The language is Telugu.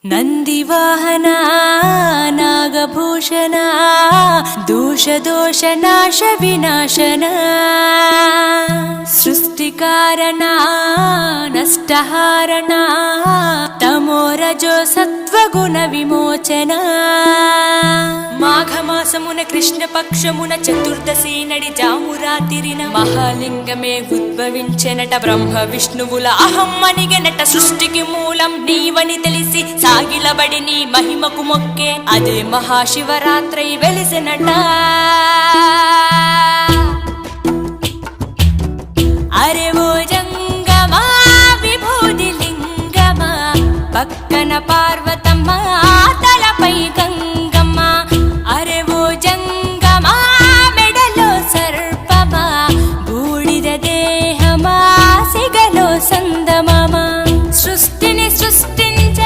ನಂದಿವಾಹನ ನಾಗಭೂಷಣ ದೋಷ ನಾಶ ವಿನಾಶನ ಸೃಷ್ಟಿಕಾರಣ ನಷ್ಟಹಾರಣ తమోరజో సత్వగుణ విమోచన మాఘమాసమున కృష్ణపక్షమున చతుర్దశి నడి జామురాతిరిన మహాలింగమే ఉద్భవించెనట బ్రహ్మ విష్ణువుల అహం అనిగెనట సృష్టికి మూలం నీవని తెలిసి సాగిలబడి నీ మహిమకు మొక్కే అదే మహాశివరాత్రి వెలిసినట అరే ఓ జంగమా విభూది లింగమా పక్కన పార్వతమ్మ తలపై గంగ